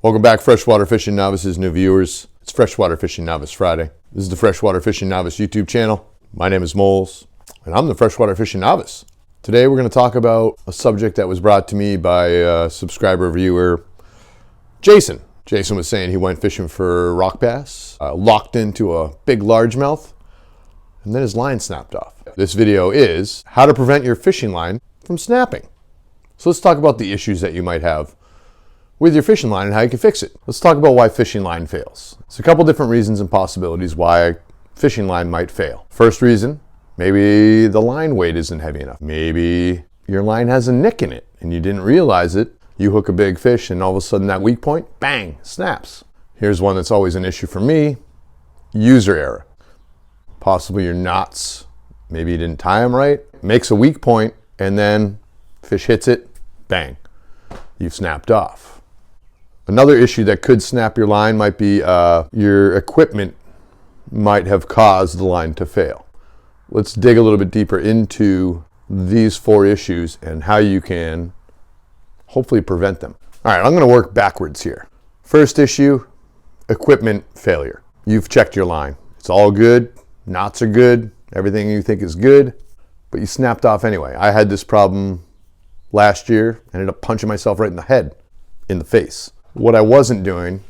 Welcome back, Freshwater Fishing Novices, new viewers. It's Freshwater Fishing Novice Friday. This is the Freshwater Fishing Novice YouTube channel. My name is Molez, and I'm the Freshwater Fishing Novice. Today we're going to talk about a subject that was brought to me by a subscriber viewer, Jason. Jason was saying he went fishing for rock bass, locked into a big largemouth, and then his line snapped off. This video is how to prevent your fishing line from snapping. So let's talk about the issues that you might have with your fishing line and how you can fix it. Let's talk about why fishing line fails. There's a couple different reasons and possibilities why a fishing line might fail. First reason, maybe the line weight isn't heavy enough. Maybe your line has a nick in it and you didn't realize it. You hook a big fish and all of a sudden that weak point, bang, snaps. Here's one that's always an issue for me, user error. Possibly your knots, maybe you didn't tie them right, makes a weak point and then fish hits it, bang, you've snapped off. Another issue that could snap your line might be your equipment might have caused the line to fail. Let's dig a little bit deeper into these four issues and how you can hopefully prevent them. All right, I'm going to work backwards here. First issue, equipment failure. You've checked your line. It's all good, knots are good, everything you think is good, but you snapped off anyway. I had this problem last year, ended up punching myself right in the head, in the face. What I wasn't doing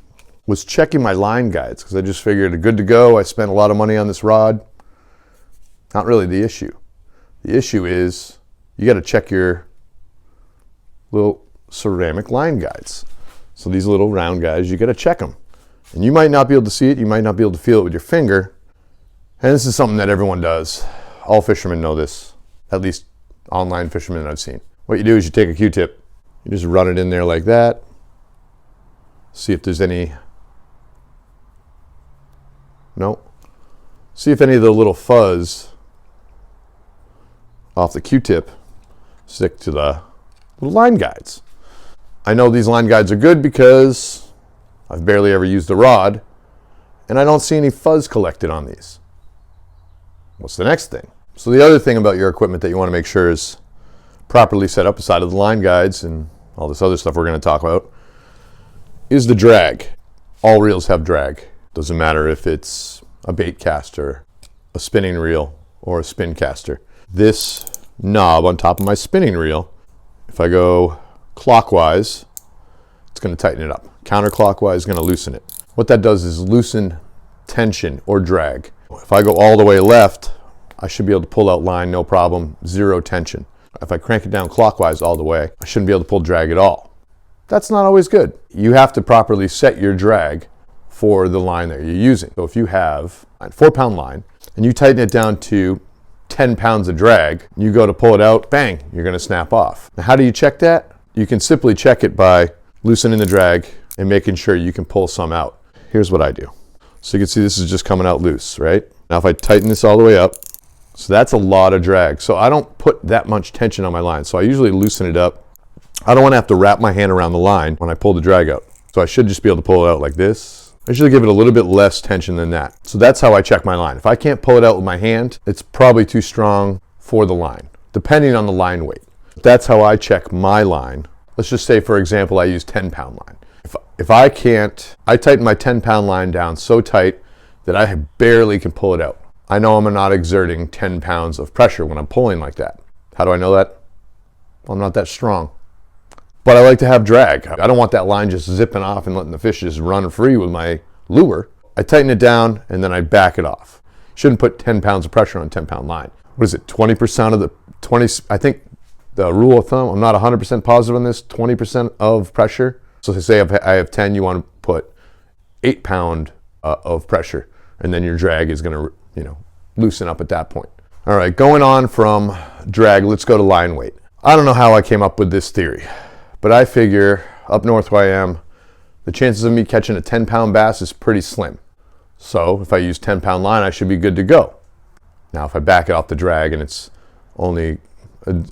was checking my line guides because I just figured good to go. I spent a lot of money on this rod. Not really the issue. The issue is you got to check your little ceramic line guides. So these little round guides, you got to check them. And you might not be able to see it. You might not be able to feel it with your finger. And this is something that everyone does. All fishermen know this, at least online fishermen I've seen. What you do is you take a Q-tip, you just run it in there like that. See if there's any, no. See if any of the little fuzz off the Q-tip stick to the little line guides. I know these line guides are good because I've barely ever used a rod and I don't see any fuzz collected on these. What's the next thing? So the other thing about your equipment that you want to make sure is properly set up aside of the line guides and all this other stuff we're going to talk about is the drag. All reels have drag. Doesn't matter if it's a bait caster, a spinning reel, or a spin caster. This knob on top of my spinning reel, if I go clockwise, it's going to tighten it up. Counterclockwise is going to loosen it. What that does is loosen tension or drag. If I go all the way left, I should be able to pull out line, no problem, zero tension. If I crank it down clockwise all the way, I shouldn't be able to pull drag at all. That's not always good. You have to properly set your drag for the line that you're using. So if you have a 4-pound line and you tighten it down to 10 pounds of drag, you go to pull it out, bang, you're gonna snap off. Now how do you check that? You can simply check it by loosening the drag and making sure you can pull some out. Here's what I do. So you can see this is just coming out loose, right? Now if I tighten this all the way up, so that's a lot of drag. So I don't put that much tension on my line. So I usually loosen it up. I don't want to have to wrap my hand around the line when I pull the drag out. So I should just be able to pull it out like this. I usually give it a little bit less tension than that. So that's how I check my line. If I can't pull it out with my hand, it's probably too strong for the line, depending on the line weight. That's how I check my line. Let's just say, for example, I use 10-pound line. If I can't, I tighten my 10-pound line down so tight that I barely can pull it out. I know I'm not exerting 10 pounds of pressure when I'm pulling like that. How do I know that? Well, I'm not that strong. But I like to have drag. I don't want that line just zipping off and letting the fish just run free with my lure. I tighten it down and then I back it off. Shouldn't put 10 pounds of pressure on a 10-pound line. What is it, 20% of the 20, I think the rule of thumb, I'm not 100% positive on this, 20% of pressure. So say I have 10, you want to put 8-pound of pressure and then your drag is going to, loosen up at that point. All right, going on from drag, let's go to line weight. I don't know how I came up with this theory, but I figure up north where I am, the chances of me catching a 10-pound bass is pretty slim. So if I use 10-pound line, I should be good to go. Now, if I back it off the drag and it's only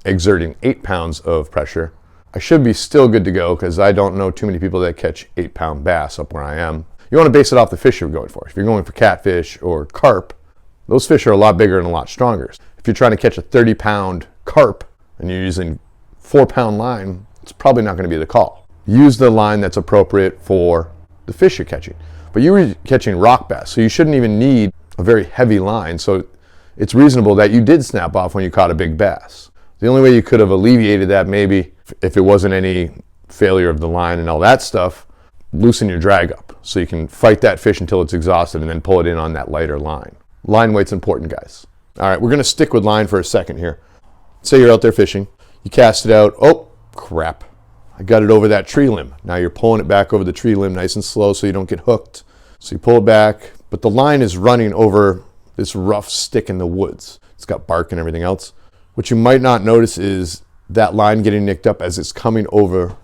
exerting 8 pounds of pressure, I should be still good to go because I don't know too many people that catch 8-pound bass up where I am. You want to base it off the fish you're going for. If you're going for catfish or carp, those fish are a lot bigger and a lot stronger. If you're trying to catch a 30-pound carp and you're using 4-pound line, it's probably not going to be the call. use the line that's appropriate for the fish you're catching. But you were catching rock bass, so you shouldn't even need a very heavy line. So it's reasonable that you did snap off when you caught a big bass. The only way you could have alleviated that, maybe if it wasn't any failure of the line and all that stuff, loosen your drag up so you can fight that fish until it's exhausted and then pull it in on that lighter line. Line weight's important, guys. All right, we're gonna stick with line for a second here. Say you're out there fishing, you cast it out, oh crap, I got it over that tree limb. Now you're pulling it back over the tree limb nice and slow so you don't get hooked. So you pull it back, but the line is running over this rough stick in the woods. It's got bark and everything else. What you might not notice is that line getting nicked up as it's coming over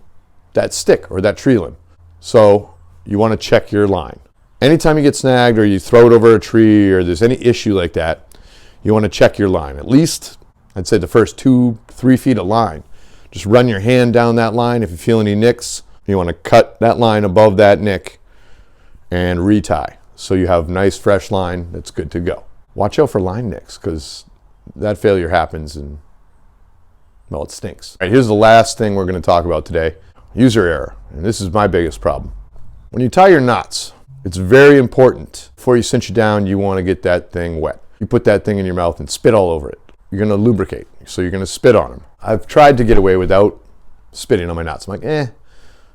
that stick or that tree limb. So you want to check your line. Anytime you get snagged or you throw it over a tree or there's any issue like that, you want to check your line. At least, I'd say the first 2-3 feet of line. Just run your hand down that line. If you feel any nicks, you want to cut that line above that nick and retie. So you have nice fresh line that's good to go. Watch out for line nicks because that failure happens and, well, it stinks. All right, here's the last thing we're going to talk about today. User error. And this is my biggest problem. When you tie your knots, it's very important. Before you cinch it down, you want to get that thing wet. You put that thing in your mouth and spit all over it. You're going to lubricate, so you're going to spit on them. I've tried to get away without spitting on my knots. I'm like, yeah,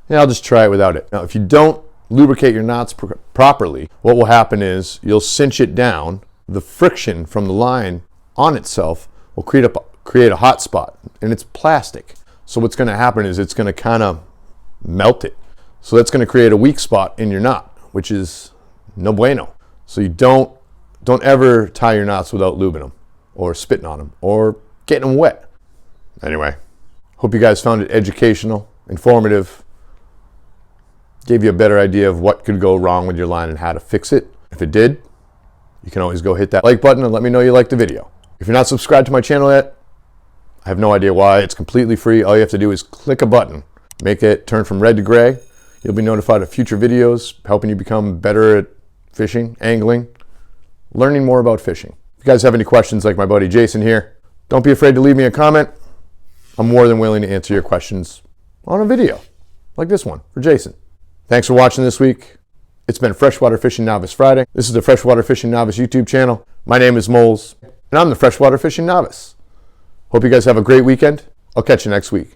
I'll just try it without it. Now, if you don't lubricate your knots properly, what will happen is you'll cinch it down. The friction from the line on itself will create a hot spot, and it's plastic. So what's going to happen is it's going to kind of melt it. So that's going to create a weak spot in your knot, which is no bueno. So you don't ever tie your knots without lubing them or spitting on them or getting them wet. Anyway, hope you guys found it educational, informative, gave you a better idea of what could go wrong with your line and how to fix it. If it did, you can always go hit that like button and let me know you liked the video. If you're not subscribed to my channel yet, I have no idea why. It's completely free. All you have to do is click a button, make it turn from red to gray. You'll be notified of future videos helping you become better at fishing, angling, learning more about fishing. If you guys have any questions like my buddy Jason here, don't be afraid to leave me a comment. I'm more than willing to answer your questions on a video like this one for Jason. Thanks for watching this week. It's been Freshwater Fishing Novice Friday. This is the Freshwater Fishing Novice YouTube channel. My name is Molez, and I'm the Freshwater Fishing Novice. Hope you guys have a great weekend. I'll catch you next week.